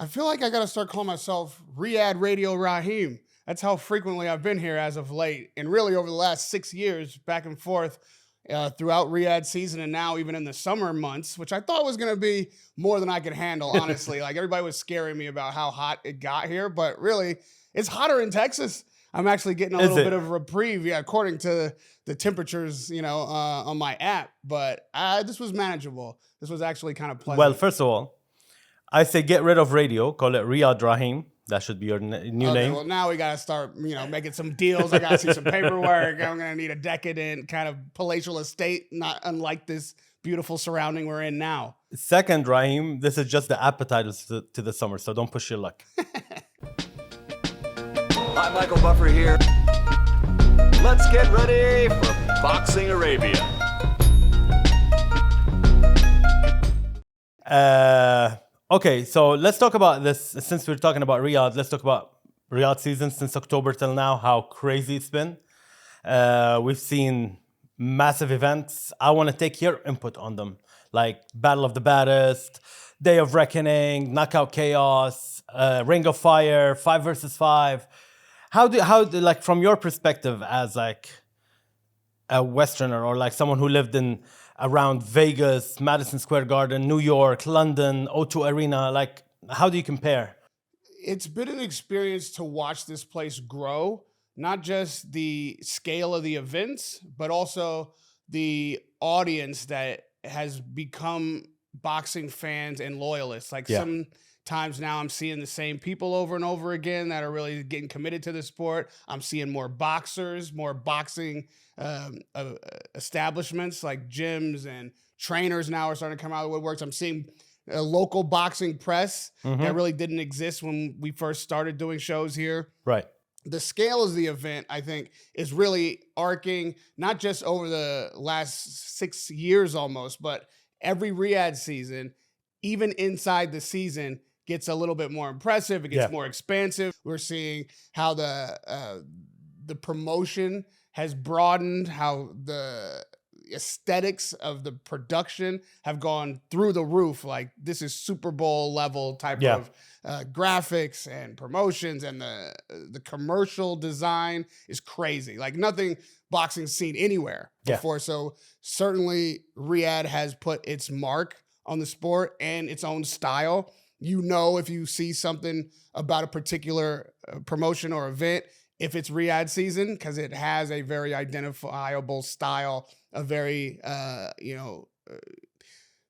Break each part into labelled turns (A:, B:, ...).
A: I feel like I got to start calling myself Riyadh Radio Raheem. That's how frequently I've been here as of late. And really over the last 6 years, back and forth throughout Riyadh season and now even in the summer months, which I thought was going to be more than I could handle, honestly. Like everybody was scaring me about how hot it got here, but really it's hotter in Texas. I'm actually getting a little bit of reprieve, according to the temperatures, on my app. But this was manageable. This was actually kind of pleasant.
B: Well, first of all, I say get rid of radio, call it Riyadh Raheem. That should be your new name.
A: Well, now we got to start, making some deals. I got to see some paperwork. I'm going to need a decadent kind of palatial estate, not unlike this beautiful surrounding we're in now.
B: Second, Raheem, this is just the appetizers to the summer, so don't push your luck.
C: Hi, Michael Buffer here. Let's get ready for Boxing Arabia.
B: Okay, so let's talk about this. Since we're talking about Riyadh, let's talk about Riyadh season since October till now, how crazy it's been. We've seen massive events. I want to take your input on them, like Battle of the Baddest, Day of Reckoning, Knockout Chaos, Ring of Fire, 5 versus 5. How do like from your perspective as like a Westerner or like someone who lived in around Vegas, Madison Square Garden, New York, London, O2 Arena, like how do you compare?
A: It's been an experience to watch this place grow, not just the scale of the events, but also the audience that has become boxing fans and loyalists. Like sometimes now I'm seeing the same people over and over again that are really getting committed to the sport. I'm seeing more boxers, more boxing establishments like gyms and trainers now are starting to come out of the woodworks. I'm seeing a local boxing press that really didn't exist when we first started doing shows here.
B: Right.
A: The scale of the event, I think, is really arcing, not just over the last 6 years almost, but every Riyadh season, even inside the season, gets a little bit more impressive. It gets more expansive. We're seeing how the promotion has broadened, how the aesthetics of the production have gone through the roof. Like this is Super Bowl level type of graphics and promotions, and the commercial design is crazy. Like nothing boxing's seen anywhere before. So certainly Riyadh has put its mark on the sport and its own style. If you see something about a particular promotion or event, if it's Riyadh season, because it has a very identifiable style, a very,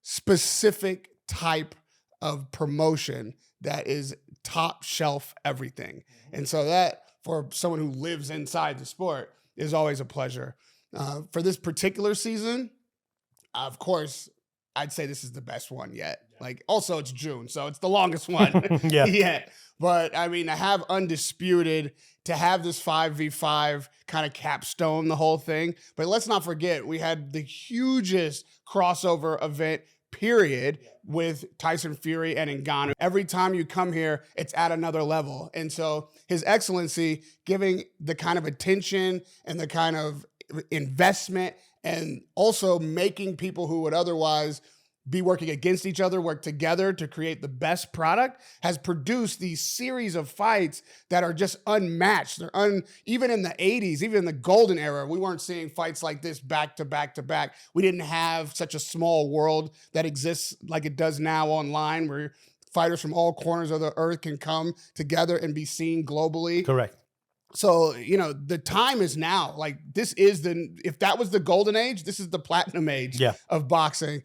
A: specific type of promotion that is top shelf everything. And so that, for someone who lives inside the sport, is always a pleasure. For this particular season, of course, I'd say this is the best one yet. Like, also it's June, so it's the longest one yet. But I mean, to have Undisputed, to have this 5v5 kind of capstone the whole thing. But let's not forget, we had the hugest crossover event, period, with Tyson Fury and Ngannou. Every time you come here, it's at another level. And so His Excellency giving the kind of attention and the kind of investment, and also making people who would otherwise be working against each other work together to create the best product, has produced these series of fights that are just unmatched. Even in the 80s, even in the golden era, we weren't seeing fights like this back to back to back. We didn't have such a small world that exists like it does now online, where fighters from all corners of the earth can come together and be seen globally.
B: Correct.
A: So, the time is now. Like, this is if that was the golden age, this is the platinum age of boxing.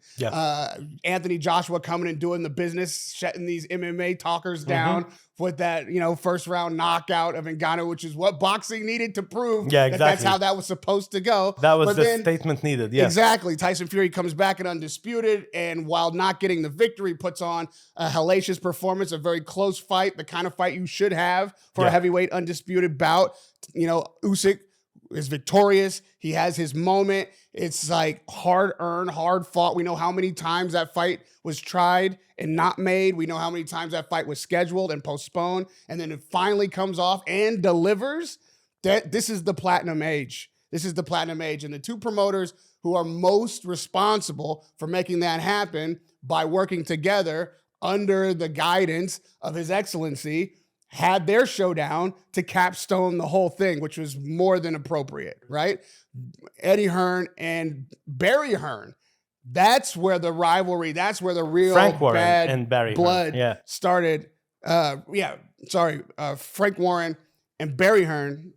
A: Anthony Joshua coming and doing the business, shutting these MMA talkers down with that, first round knockout of Ngannou, which is what boxing needed to prove that that's how that was supposed to go.
B: That was the statement needed. Yes.
A: Exactly. Tyson Fury comes back at Undisputed, and while not getting the victory, puts on a hellacious performance, a very close fight, the kind of fight you should have for a heavyweight Undisputed bout. Usyk is victorious. He has his moment. It's like hard-earned, hard-fought. We know how many times that fight was tried and not made. We know how many times that fight was scheduled and postponed. And then it finally comes off and delivers. This is the platinum age. This is the platinum age. And the two promoters who are most responsible for making that happen by working together under the guidance of His Excellency, had their showdown to capstone the whole thing, which was more than appropriate, right? Eddie Hearn and Barry Hearn. That's where the rivalry, that's where the real
B: Frank Warren
A: bad
B: and Barry
A: blood
B: Hearn. Yeah.
A: started. Frank Warren and Barry Hearn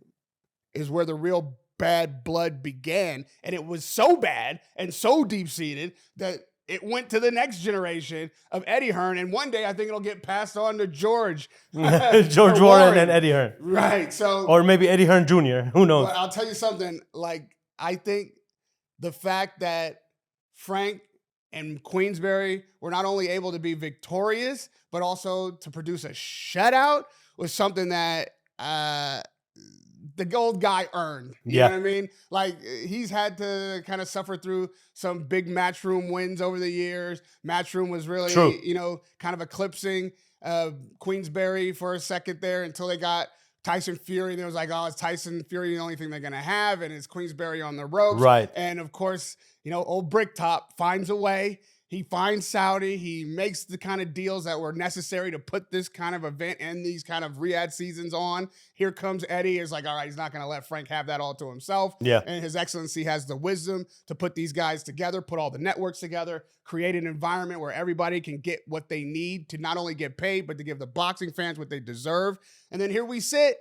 A: is where the real bad blood began. And it was so bad and so deep-seated that it went to the next generation of Eddie Hearn. And one day I think it'll get passed on to George.
B: George Warren and Eddie Hearn.
A: Right. So,
B: or maybe Eddie Hearn Jr. Who knows?
A: I'll tell you something. Like, I think the fact that Frank and Queensberry were not only able to be victorious, but also to produce a shutout was something that the gold guy earned. You know what I mean? Like, he's had to kind of suffer through some big Matchroom wins over the years. Matchroom was really, kind of eclipsing Queensberry for a second there until they got Tyson Fury. And it was like, oh, it's Tyson Fury the only thing they're going to have, and it's Queensberry on the ropes.
B: Right.
A: And, of course, old Bricktop finds a way. He finds Saudi. He makes the kind of deals that were necessary to put this kind of event and these kind of Riyadh seasons on. Here comes Eddie. It's like, all right, he's not going to let Frank have that all to himself.
B: Yeah.
A: And His Excellency has the wisdom to put these guys together, put all the networks together, create an environment where everybody can get what they need to not only get paid, but to give the boxing fans what they deserve. And then here we sit.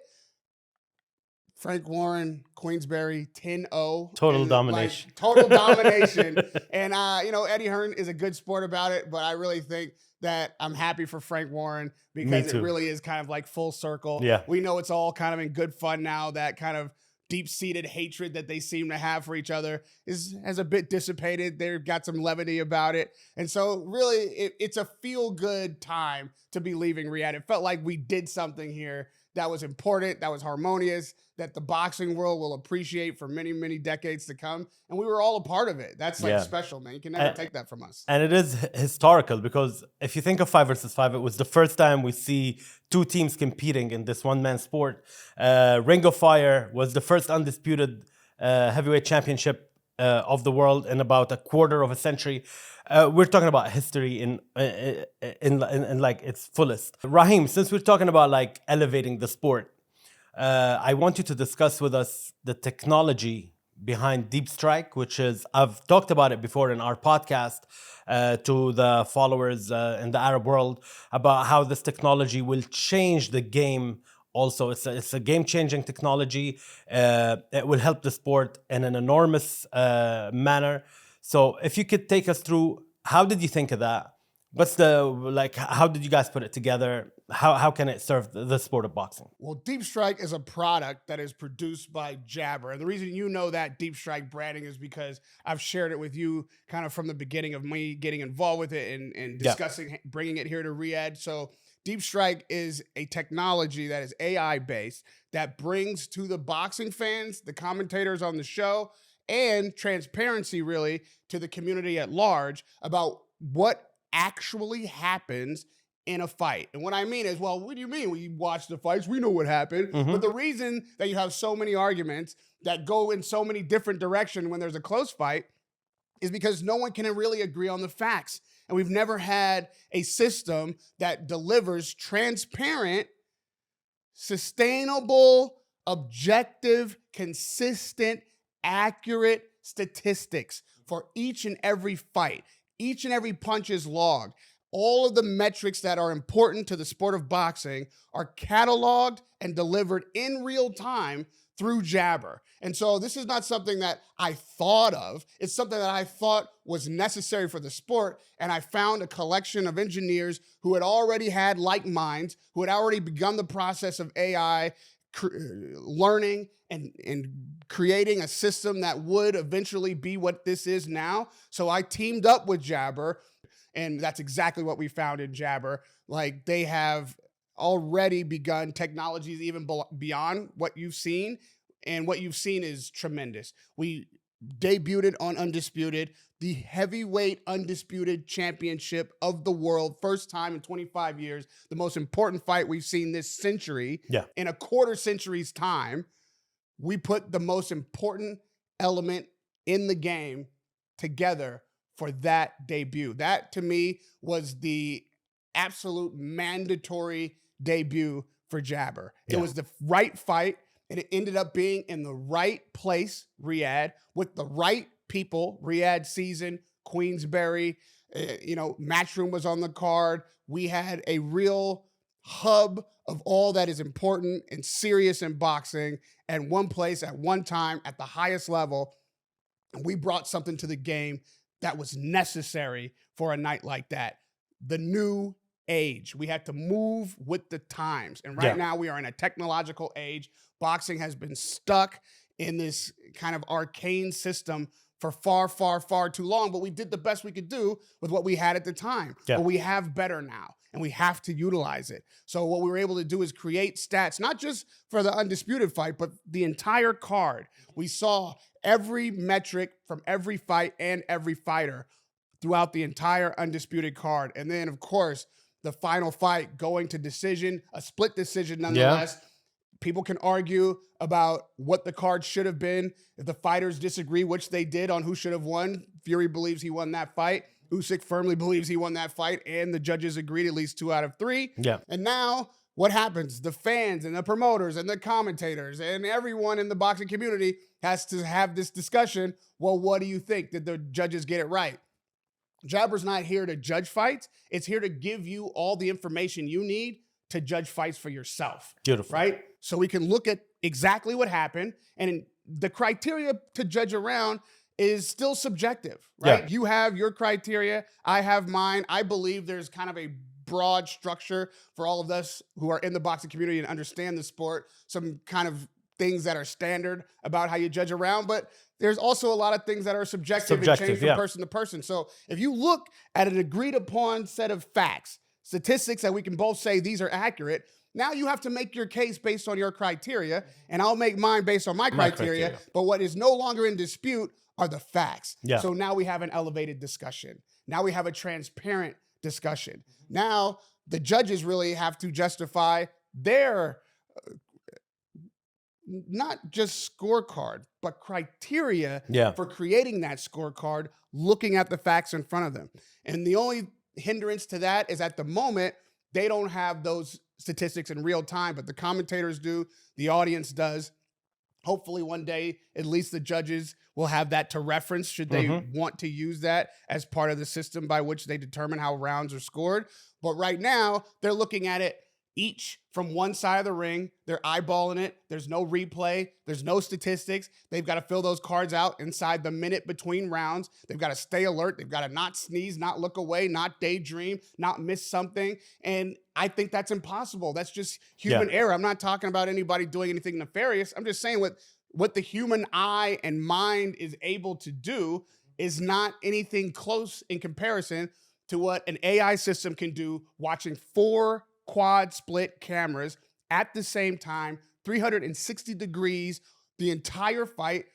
A: Frank Warren, Queensberry, 10-0.
B: Total domination.
A: Total domination. And, Eddie Hearn is a good sport about it, but I really think that I'm happy for Frank Warren because it really is kind of like full circle.
B: Yeah.
A: We know it's all kind of in good fun now. That kind of deep-seated hatred that they seem to have for each other has a bit dissipated. They've got some levity about it. And so really, it's a feel-good time to be leaving Riyadh. It felt like we did something here that was important, that was harmonious, that the boxing world will appreciate for many, many decades to come. And we were all a part of it. That's special, man. You can never take that from us.
B: And it is historical because if you think of 5 versus 5, it was the first time we see two teams competing in this one-man sport. Ring of Fire was the first undisputed heavyweight championship of the world in about a quarter of a century. We're talking about history in like its fullest. Raheem, since we're talking about like elevating the sport, I want you to discuss with us the technology behind Deep Strike, which is, I've talked about it before in our podcast to the followers in the Arab world about how this technology will change the game. Also, it's a game-changing technology. It will help the sport in an enormous manner. So if you could take us through, how did you think of that? How did you guys put it together? How can it serve the sport of boxing?
A: Well, Deep Strike is a product that is produced by Jabber. And the reason you know that Deep Strike branding is because I've shared it with you kind of from the beginning of me getting involved with it and discussing, bringing it here to Riyadh. So Deep Strike is a technology that is AI-based that brings to the boxing fans, the commentators on the show, and transparency really to the community at large about what actually happens in a fight. And what I mean is, well, what do you mean? We watch the fights, we know what happened.
B: Mm-hmm.
A: But the reason that you have so many arguments that go in so many different directions when there's a close fight is because no one can really agree on the facts. And we've never had a system that delivers transparent, sustainable, objective, consistent, accurate statistics for each and every fight. Each and every punch is logged. All of the metrics that are important to the sport of boxing are cataloged and delivered in real time through Jabber. And so this is not something that I thought of. It's something that I thought was necessary for the sport. And I found a collection of engineers who had already had like minds, who had already begun the process of AI, learning and creating a system that would eventually be what this is now. So I teamed up with Jabber, and that's exactly what we found in Jabber. Like, they have already begun technologies even beyond what you've seen, and what you've seen is tremendous. We debuted on Undisputed, the heavyweight undisputed championship of the world, first time in 25 years, the most important fight we've seen this century. In a quarter century's time. We put the most important element in the game together for that debut. That, to me, was the absolute mandatory debut for Jabber.
B: Yeah.
A: It was the right fight, and it ended up being in the right place, Riyadh, with the right people. Riyadh season, Queensberry, Matchroom was on the card. We had a real hub of all that is important and serious in boxing at one place at one time at the highest level. And we brought something to the game that was necessary for a night like that. The new age. We had to move with the times. And right now we are in a technological age. Boxing has been stuck in this kind of arcane system for far, far, far too long, but we did the best we could do with what we had at the time.
B: Yeah.
A: But we have better now, and we have to utilize it. So what we were able to do is create stats, not just for the undisputed fight, but the entire card. We saw every metric from every fight and every fighter throughout the entire undisputed card. And then, of course, the final fight going to decision, a split decision nonetheless. Yeah. People can argue about what the card should have been. If the fighters disagree, which they did, on who should have won, Fury believes he won that fight. Usyk firmly believes he won that fight, and the judges agreed at least 2 out of 3.
B: Yeah.
A: And now what happens? The fans and the promoters and the commentators and everyone in the boxing community has to have this discussion. Well, what do you think? Did the judges get it right? Jabber's not here to judge fights. It's here to give you all the information you need to judge fights for yourself.
B: Beautiful.
A: Right? So we can look at exactly what happened, and the criteria to judge around is still subjective, right?
B: Yeah.
A: You have your criteria, I have mine. I believe there's kind of a broad structure for all of us who are in the boxing community and understand the sport, some kind of things that are standard about how you judge around, but there's also a lot of things that are subjective and change from person to person. So if you look at an agreed upon set of facts, statistics that we can both say these are accurate, now you have to make your case based on your criteria, and I'll make mine based on my criteria. But what is no longer in dispute are the facts.
B: Yeah.
A: So now we have an elevated discussion. Now we have a transparent discussion. Now the judges really have to justify their not just scorecard, but criteria for creating that scorecard, looking at the facts in front of them. And the only hindrance to that is at the moment, they don't have those statistics in real time, but the commentators do, the audience does. Hopefully one day, at least the judges will have that to reference should they want to use that as part of the system by which they determine how rounds are scored. But right now, they're looking at it each from one side of the ring. They're eyeballing it. There's no replay. There's no statistics. They've got to fill those cards out inside the minute between rounds. They've got to stay alert. They've got to not sneeze, not look away, not daydream, not miss something. And I think that's impossible. That's just human error. I'm not talking about anybody doing anything nefarious. I'm just saying what the human eye and mind is able to do is not anything close in comparison to what an AI system can do watching 4 quad split cameras at the same time, 360 degrees, the entire fight.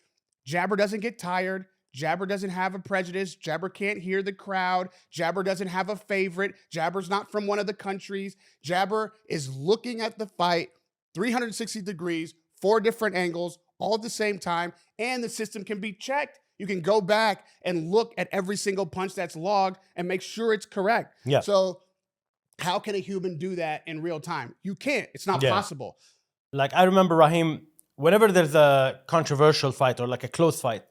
A: Jabber doesn't get tired. Jabber doesn't have a prejudice. Jabber can't hear the crowd. Jabber doesn't have a favorite. Jabber's not from one of the countries. Jabber is looking at the fight 360 degrees, 4 different angles, all at the same time, and the system can be checked. You can go back and look at every single punch that's logged and make sure it's correct.
B: Yeah.
A: So how can a human do that in real time? You can't. It's not possible.
B: Like, I remember, Raheem, whenever there's a controversial fight or like a close fight,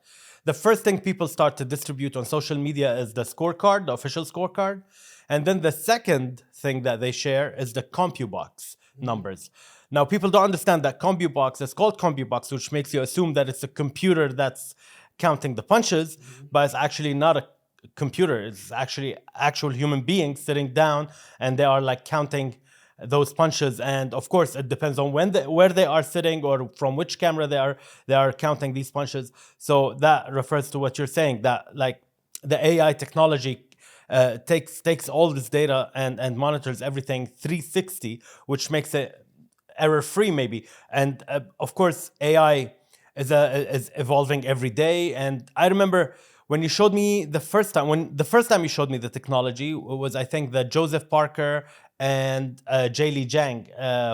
B: the first thing people start to distribute on social media is the scorecard, the official scorecard. And then the second thing that they share is the CompuBox numbers. Now, people don't understand that CompuBox is called CompuBox, which makes you assume that it's a computer that's counting the punches, but it's actually not a computer. It's actually actual human beings sitting down, and they are like counting those punches. And of course, it depends on where they are sitting or from which camera they are counting these punches. So that refers to what you're saying, that like the AI technology takes all this data and monitors everything 360, which makes it error-free maybe. And of course, AI is evolving every day. And I remember when you showed me the first time you showed me the technology was, I think, the Joseph Parker and Jay Lee Jang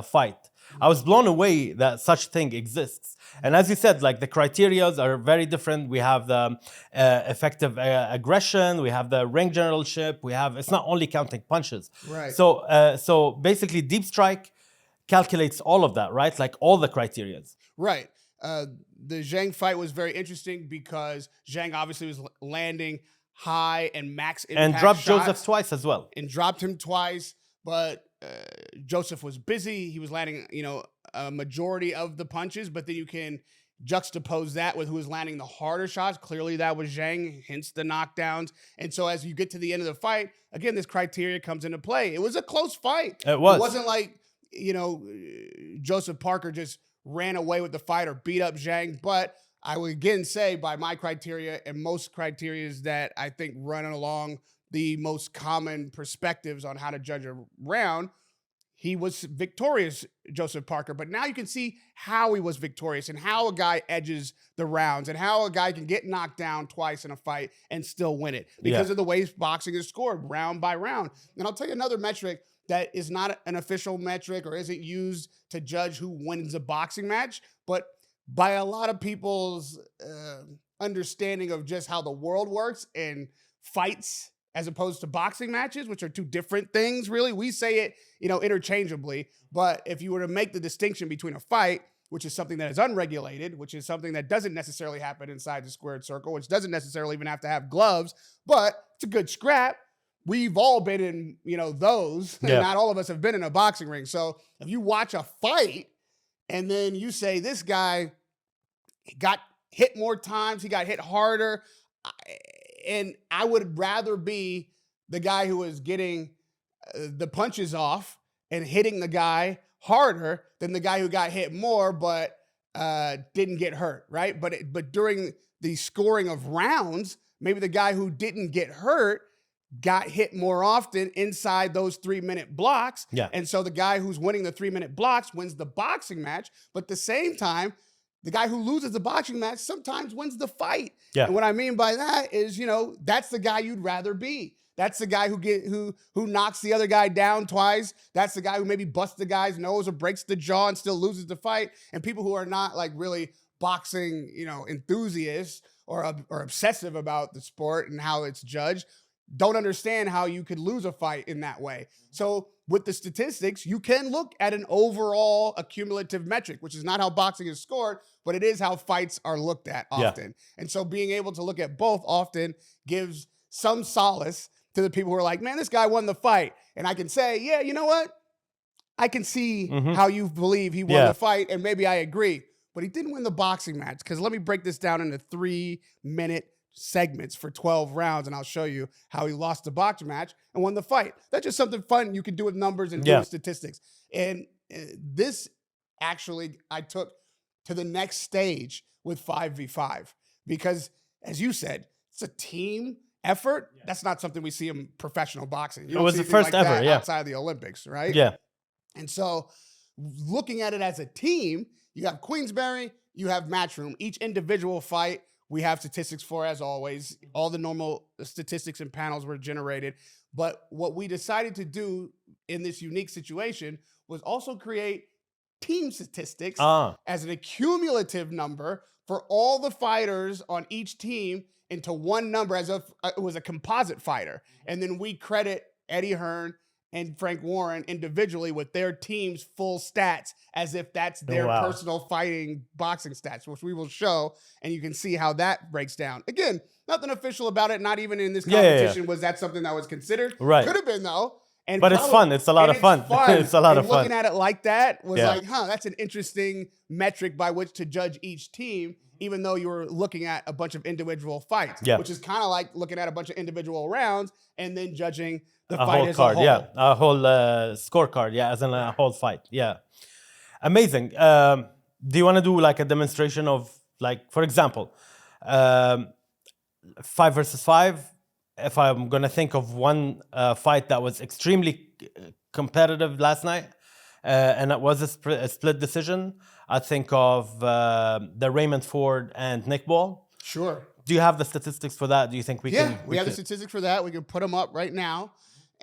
B: fight. I was blown away that such thing exists. And as you said, like the criterias are very different. We have the effective aggression, we have the ring generalship, it's not only counting punches.
A: Right.
B: So basically Deep Strike calculates all of that, right? Like all the criterias.
A: Right. The Zhang fight was very interesting because Zhang obviously was landing high and max impact
B: And dropped
A: shots,
B: Joseph twice as well.
A: and dropped him twice. But Joseph was busy. He was landing, a majority of the punches. But then you can juxtapose that with who was landing the harder shots. Clearly, that was Zhang, hence the knockdowns. And so as you get to the end of the fight, again, this criteria comes into play. It was a close fight.
B: It was.
A: It wasn't like, Joseph Parker just ran away with the fight or beat up Zhang. But I would again say by my criteria and most criteria that I think run along the most common perspectives on how to judge a round, he was victorious, Joseph Parker. But now you can see how he was victorious and how a guy edges the rounds and how a guy can get knocked down twice in a fight and still win it because of the way boxing is scored round by round. And I'll tell you another metric that is not an official metric or isn't used to judge who wins a boxing match, but by a lot of people's understanding of just how the world works and fights as opposed to boxing matches, which are two different things, really. We say it, interchangeably. But if you were to make the distinction between a fight, which is something that is unregulated, which is something that doesn't necessarily happen inside the squared circle, which doesn't necessarily even have to have gloves, but it's a good scrap. We've all been in, those.
B: Yeah.
A: And not all of us have been in a boxing ring. So if you watch a fight and then you say this guy got hit more times, he got hit harder, and I would rather be the guy who was getting the punches off and hitting the guy harder than the guy who got hit more but didn't get hurt, right? But during the scoring of rounds, maybe the guy who didn't get hurt got hit more often inside those 3-minute blocks.
B: Yeah.
A: And so the guy who's winning the 3-minute blocks wins the boxing match. But at the same time, the guy who loses the boxing match sometimes wins the fight.
B: Yeah.
A: And what I mean by that is, that's the guy you'd rather be. That's the guy who knocks the other guy down twice. That's the guy who maybe busts the guy's nose or breaks the jaw and still loses the fight. And people who are not like really boxing, enthusiasts or obsessive about the sport and how it's judged don't understand how you could lose a fight in that way. So with the statistics, you can look at an overall accumulative metric, which is not how boxing is scored, but it is how fights are looked at often. Yeah. And so being able to look at both often gives some solace to the people who are like, man, this guy won the fight. And I can say, yeah, you know what? I can see how you believe he won the fight, and maybe I agree. But he didn't win the boxing match, because let me break this down into 3-minute segments for 12 rounds, and I'll show you how he lost the boxing match and won the fight. That's just something fun you can do with numbers and do with statistics. And this actually I took to the next stage with 5v5, because as you said, it's a team effort. That's not something we see in professional boxing. You
B: it was the first
A: like
B: ever,
A: outside of the Olympics, right?
B: Yeah.
A: And so looking at it as a team, you have Queensberry, you have Matchroom. Each individual fight we have statistics for, as always. All the normal statistics and panels were generated. But what we decided to do in this unique situation was also create team statistics as an accumulative number for all the fighters on each team into one number, as if it was a composite fighter. And then we credit Eddie Hearn and Frank Warren individually with their team's full stats, as if that's their personal fighting boxing stats, which we will show, and you can see how that breaks down. Again, nothing official about it. Not even in this competition was that something that was considered.
B: Right.
A: Could have been, though.
B: But it's fun. It's a lot of fun. It's a lot of fun.
A: Looking at it like that was like, that's an interesting metric by which to judge each team, even though you were looking at a bunch of individual fights, which is kind of like looking at a bunch of individual rounds and then judging the fight as a whole.
B: A whole scorecard, as in a whole fight. Yeah. Amazing. Do you want to do like a demonstration of, like, for example, 5 versus 5? If I'm going to think of one fight that was extremely competitive last night, and it was a split decision, I think of the Raymond Ford and Nick Ball.
A: Sure.
B: Do you have the statistics for that? Do you think we can?
A: We have the statistics for that. We can put them up right now.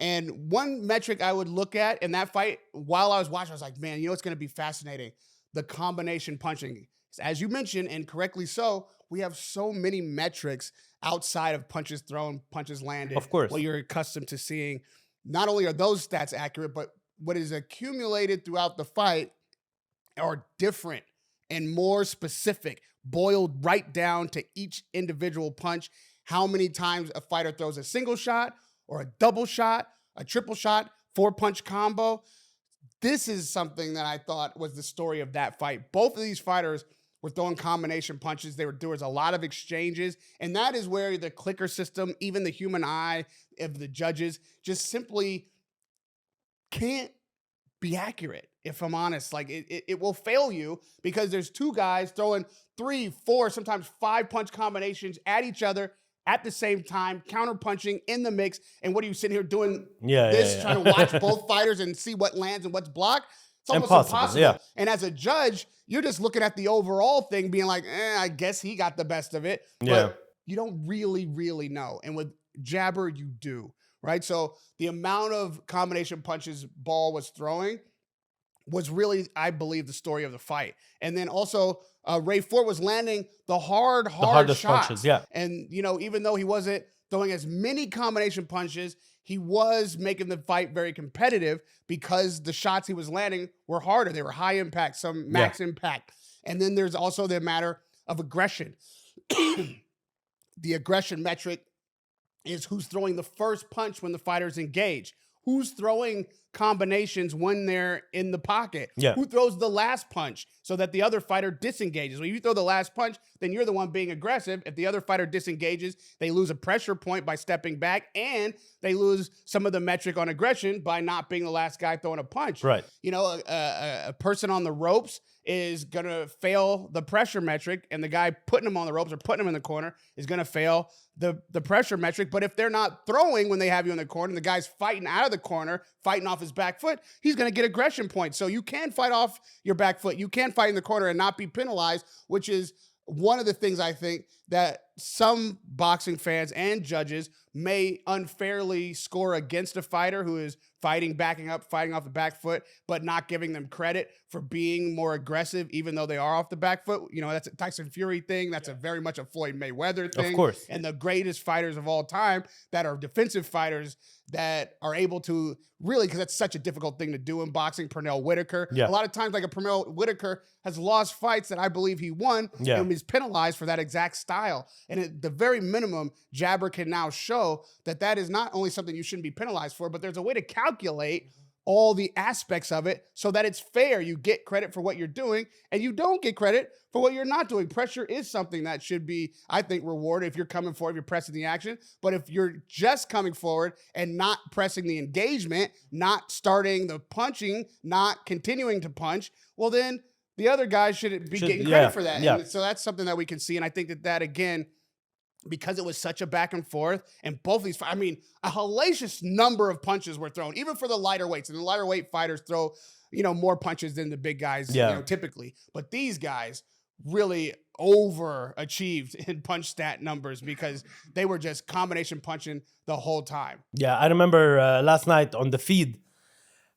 A: And one metric I would look at in that fight while I was watching, I was like, man, you know what's going to be fascinating? The combination punching. As you mentioned, and correctly so, we have so many metrics outside of punches thrown, punches landed.
B: Of course.
A: What you're accustomed to seeing. Not only are those stats accurate, but what is accumulated throughout the fight are different and more specific, boiled right down to each individual punch. How many times a fighter throws a single shot or a double shot, a triple shot, 4-punch combo. This is something that I thought was the story of that fight. Both of these fighters were throwing combination punches. There was a lot of exchanges, and that is where the clicker system, even the human eye of the judges, just simply can't be accurate. If I'm honest, like it will fail you because there's two guys throwing 3, 4, sometimes 5-punch combinations at each other at the same time, counter punching in the mix. And what are you sitting here doing? Trying to watch both fighters and see what lands and what's blocked? It's almost impossible.
B: Yeah.
A: And as a judge, you're just looking at the overall thing, being like, I guess he got the best of it. But you don't really know. And with Jabber, you do, right? So the amount of combination punches Ball was throwing was really, I believe, the story of the fight. And then also, Ray Ford was landing the hardest shots.
B: Punches, yeah.
A: And, even though he wasn't throwing as many combination punches, he was making the fight very competitive because the shots he was landing were harder. They were high impact, some max impact. And then there's also the matter of aggression. The aggression metric is who's throwing the first punch when the fighters engage. Who's throwing combinations when they're in the pocket?
B: Yeah.
A: Who throws the last punch so that the other fighter disengages? When you throw the last punch, then you're the one being aggressive. If the other fighter disengages, they lose a pressure point by stepping back, and they lose some of the metric on aggression by not being the last guy throwing a punch.
B: Right.
A: A person on the ropes is going to fail the pressure metric, and the guy putting him on the ropes or putting him in the corner is going to fail the pressure metric. But if they're not throwing when they have you in the corner, and the guy's fighting out of the corner, fighting off his back foot, he's going to get aggression points. So you can fight off your back foot. You can fight in the corner and not be penalized, which is one of the things I think that some boxing fans and judges may unfairly score against a fighter who is fighting, backing up, fighting off the back foot, but not giving them credit for being more aggressive, even though they are off the back foot. That's a Tyson Fury thing. That's a very much a Floyd Mayweather thing.
B: Of course.
A: And the greatest fighters of all time that are defensive fighters that are able to really, because that's such a difficult thing to do in boxing. Pernell Whitaker.
B: Yeah.
A: A lot of times, like a Pernell Whitaker has lost fights that I believe he won and is penalized for that exact style. And at the very minimum, Jabber can now show that is not only something you shouldn't be penalized for, but there's a way to calculate all the aspects of it so that it's fair. You get credit for what you're doing and you don't get credit for what you're not doing. Pressure is something that should be, I think, rewarded if you're coming forward, if you're pressing the action. But if you're just coming forward and not pressing the engagement, not starting the punching, not continuing to punch, well, then the other guy should be getting credit for that.
B: Yeah.
A: And so that's something that we can see. And I think that again, because it was such a back and forth, and both these, a hellacious number of punches were thrown, even for the lighter weights. And the lighter weight fighters throw, more punches than the big guys, typically. But these guys really overachieved in punch stat numbers because they were just combination punching the whole time.
B: Yeah, I remember last night on the feed,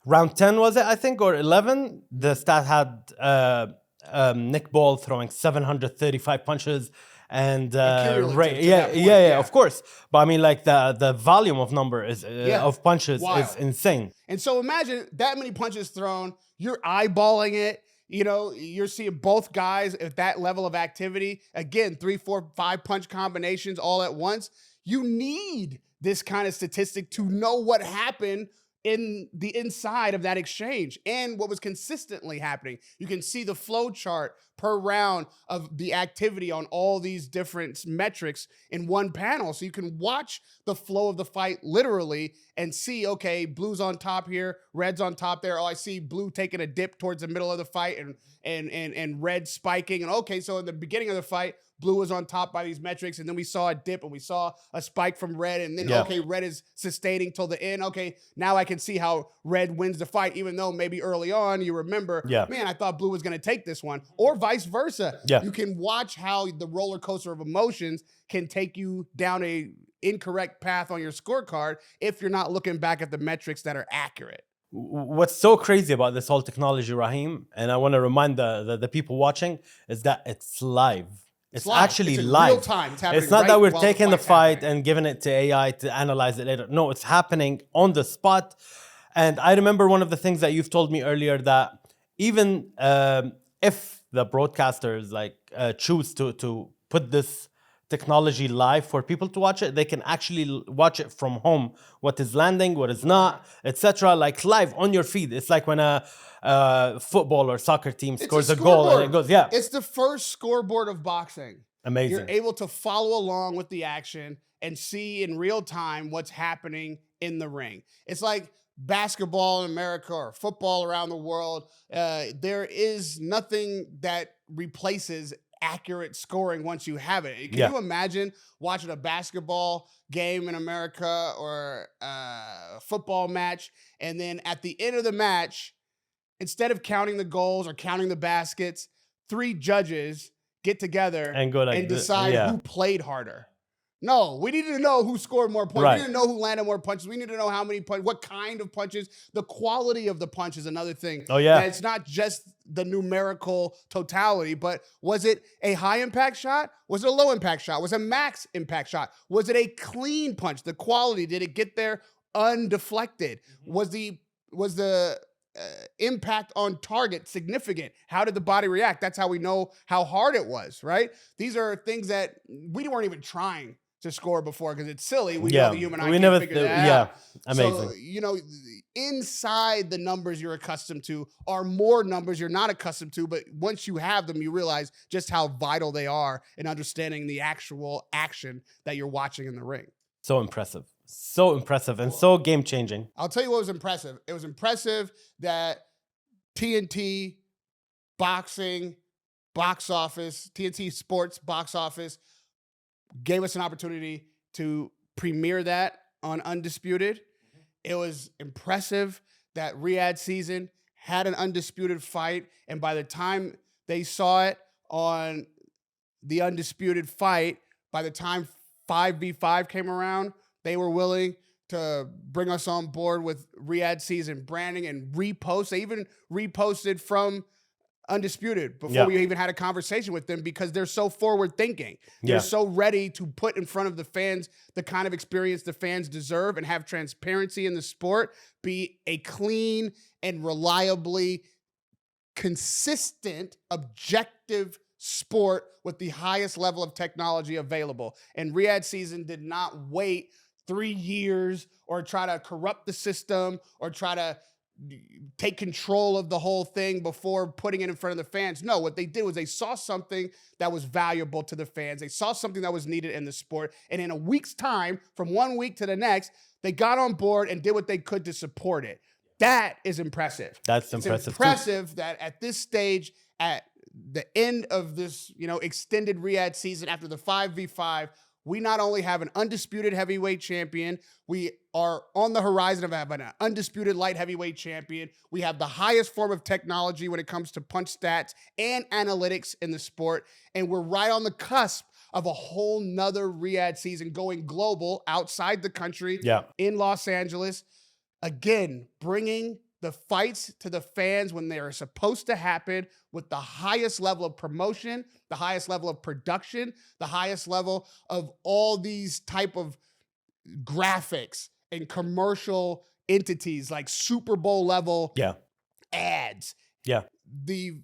B: round 10 was it, I think, or 11, the stat had Nick Ball throwing 735 punches. And of course. But the volume of number is of punches is insane.
A: And so imagine that many punches thrown, you're eyeballing it. You're seeing both guys at that level of activity. Again, 3, 4, 5 punch combinations all at once. You need this kind of statistic to know what happened in the inside of that exchange and what was consistently happening. You can see the flow chart per round of the activity on all these different metrics in one panel. So you can watch the flow of the fight literally and see, okay, blue's on top here, red's on top there. Oh, I see blue taking a dip towards the middle of the fight and red spiking. And okay, so in the beginning of the fight, blue was on top by these metrics, and then we saw a dip and we saw a spike from red, and then okay, red is sustaining till the end. Okay, now I can see how red wins the fight, even though maybe early on you remember, man, I thought blue was going to take this one, or vice versa. You can watch how the roller coaster of emotions can take you down a incorrect path on your scorecard if you're not looking back at the metrics that are accurate.
B: What's so crazy about this whole technology, Raheem, and I want to remind the people watching, is that it's live. It's actually
A: it's in
B: live.
A: real time. It's happening.
B: It's not
A: right
B: that we're
A: while
B: taking the
A: fight's
B: fight
A: happening.
B: and giving it to AI to analyze it later. No, it's happening on the spot. And I remember one of the things that you've told me earlier, that even if the broadcasters choose to put this technology live for people to watch it, they can actually watch it from home, what is landing, what is not, etc., like live on your feed. It's like when a football or soccer team scores a goal and it goes, yeah.
A: It's the first scoreboard of boxing.
B: Amazing.
A: You're able to follow along with the action and see in real time what's happening in the ring. It's like basketball in America or football around the world. There is nothing that replaces accurate scoring once you have it. Can you imagine watching a basketball game in America or a football match, and then at the end of the match, instead of counting the goals or counting the baskets, 3 judges get together
B: and go
A: and decide who played harder? No, we need to know who scored more points.
B: Right.
A: We need to know who landed more punches. We need to know how many punches, what kind of punches. The quality of the punch is another thing.
B: Oh, yeah.
A: And it's not just the numerical totality, but was it a high impact shot? Was it a low impact shot? Was it a max impact shot? Was it a clean punch? The quality, did it get there undeflected? Was the impact on target significant? How did the body react? That's how we know how hard it was, right? These are things that we weren't even trying to score before because it's silly. We know the human eye can't figure that out.
B: Amazing.
A: So, inside the numbers you're accustomed to are more numbers you're not accustomed to, but once you have them, you realize just how vital they are in understanding the actual action that you're watching in the ring.
B: So impressive. So impressive and so game-changing.
A: I'll tell you what was impressive. It was impressive that TNT, boxing, box office, TNT Sports box office gave us an opportunity to premiere that on Undisputed. It was impressive that Riyadh season had an undisputed fight, and by the time they saw it on the Undisputed fight, by the time 5v5 came around, they were willing to bring us on board with Riyadh season branding and repost. They even reposted from Undisputed before we even had a conversation with them because they're so forward thinking. They're so ready to put in front of the fans the kind of experience the fans deserve and have transparency in the sport, be a clean and reliably consistent, objective sport with the highest level of technology available. And Riyadh season did not wait 3 years or try to corrupt the system or try to take control of the whole thing before putting it in front of the fans. No, what they did was they saw something that was valuable to the fans. They saw something that was needed in the sport. And in a week's time, from 1 week to the next, they got on board and did what they could to support it. That is impressive.
B: That's
A: it's
B: impressive.
A: Impressive that at this stage, at the end of this, extended Riyadh season after the 5v5, we not only have an undisputed heavyweight champion, we are on the horizon of having an undisputed light heavyweight champion. We have the highest form of technology when it comes to punch stats and analytics in the sport. And we're right on the cusp of a whole nother Riyadh season going global outside the country in Los Angeles. Again, bringing the fights to the fans when they are supposed to happen with the highest level of promotion, the highest level of production, the highest level of all these type of graphics and commercial entities like Super Bowl level ads. The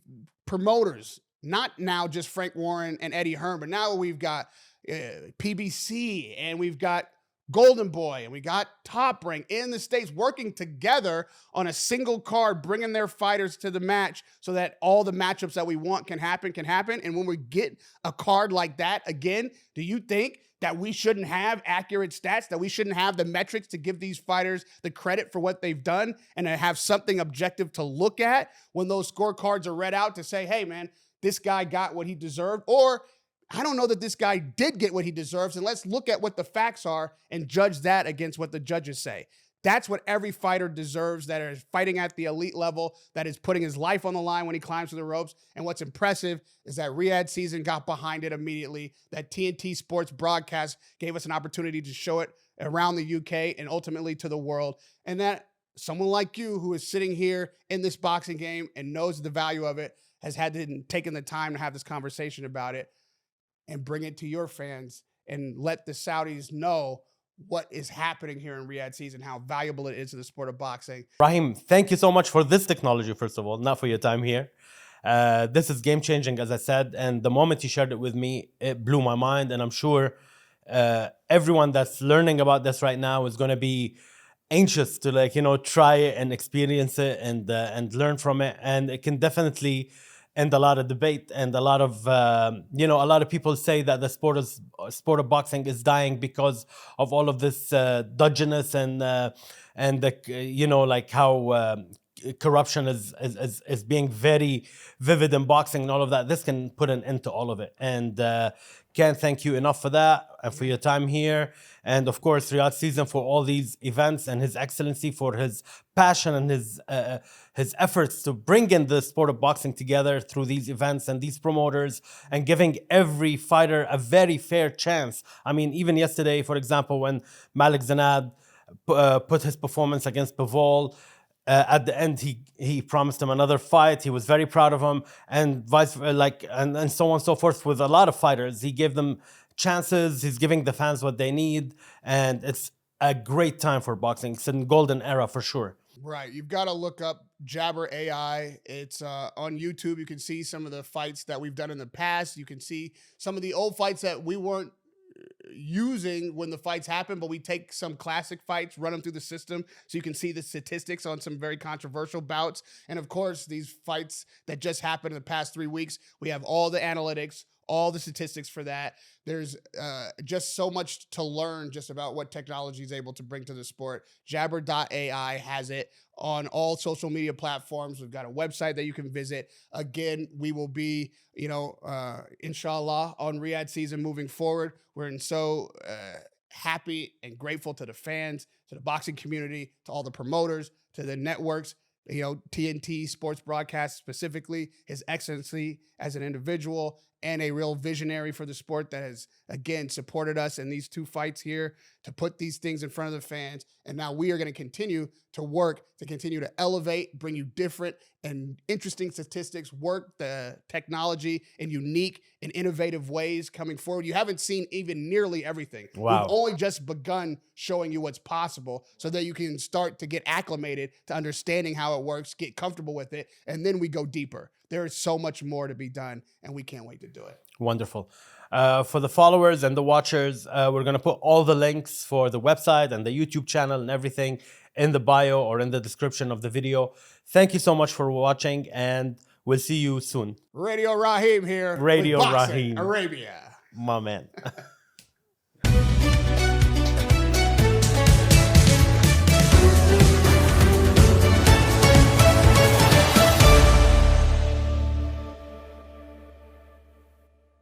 A: promoters, not now just Frank Warren and Eddie Hearn, but now we've got PBC and we've got Golden Boy, and we got Top Rank in the States working together on a single card, bringing their fighters to the match so that all the matchups that we want can happen. And when we get a card like that, again, do you think that we shouldn't have accurate stats, that we shouldn't have the metrics to give these fighters the credit for what they've done and to have something objective to look at when those scorecards are read out to say, hey, man, this guy got what he deserved, or I don't know that this guy did get what he deserves, and let's look at what the facts are and judge that against what the judges say. That's what every fighter deserves, that is fighting at the elite level, that is putting his life on the line when he climbs through the ropes. And what's impressive is that Riyadh season got behind it immediately, that TNT Sports broadcast gave us an opportunity to show it around the UK and ultimately to the world. And that someone like you who is sitting here in this boxing game and knows the value of it has taken the time to have this conversation about it and bring it to your fans and let the Saudis know what is happening here in Riyadh season, how valuable it is to the sport of boxing.
B: Raheem, thank you so much for this technology, first of all, not for your time here. This is game-changing, as I said, and the moment you shared it with me, it blew my mind, and I'm sure everyone that's learning about this right now is going to be anxious to try it and experience it and learn from it, and it can definitely end a lot of debate and a lot of a lot of people say that the sport of boxing is dying because of all of this dodginess and how corruption is being very vivid in boxing and all of that. This can put an end to all of it, and can't thank you enough for that and for your time here. And of course, Riyadh season for all these events, and His Excellency for his passion and his efforts to bring in the sport of boxing together through these events and these promoters and giving every fighter a very fair chance. I mean, even yesterday, for example, when Malik Zanad put his performance against Bivol, at the end, he promised him another fight. He was very proud of him, and and so on and so forth with a lot of fighters. He gave them chances. He's giving the fans what they need, and it's a great time for boxing. It's a golden era for sure.
A: Right. You've got to look up Jabber AI. It's on YouTube. You can see some of the fights that we've done in the past. You can see some of the old fights that we weren't using when the fights happen, but we take some classic fights, run them through the system so you can see the statistics on some very controversial bouts. And of course, these fights that just happened in the past 3 weeks, we have all the analytics, all the statistics for that. There's just so much to learn just about what technology is able to bring to the sport. Jabber.ai has it on all social media platforms. We've got a website that you can visit. Again, we will be, inshallah, on Riyadh season moving forward. We're so happy and grateful to the fans, to the boxing community, to all the promoters, to the networks, TNT Sports Broadcast specifically, His Excellency as an individual and a real visionary for the sport that has, again, supported us in these 2 fights here to put these things in front of the fans. And now we are going to continue to work to continue to elevate, bring you different and interesting statistics, work the technology in unique and innovative ways coming forward. You haven't seen even nearly everything.
B: Wow.
A: We've only just begun showing you what's possible so that you can start to get acclimated to understanding how it works, get comfortable with it, and then we go deeper. There is so much more to be done, and we can't wait to do it.
B: Wonderful. For the followers and the watchers, we're going to put all the links for the website and the YouTube channel and everything in the bio or in the description of the video. Thank you so much for watching, and we'll see you soon.
A: Radio Raheem here.
B: Radio
A: with Boxing
B: Raheem.
A: Arabia.
B: My man.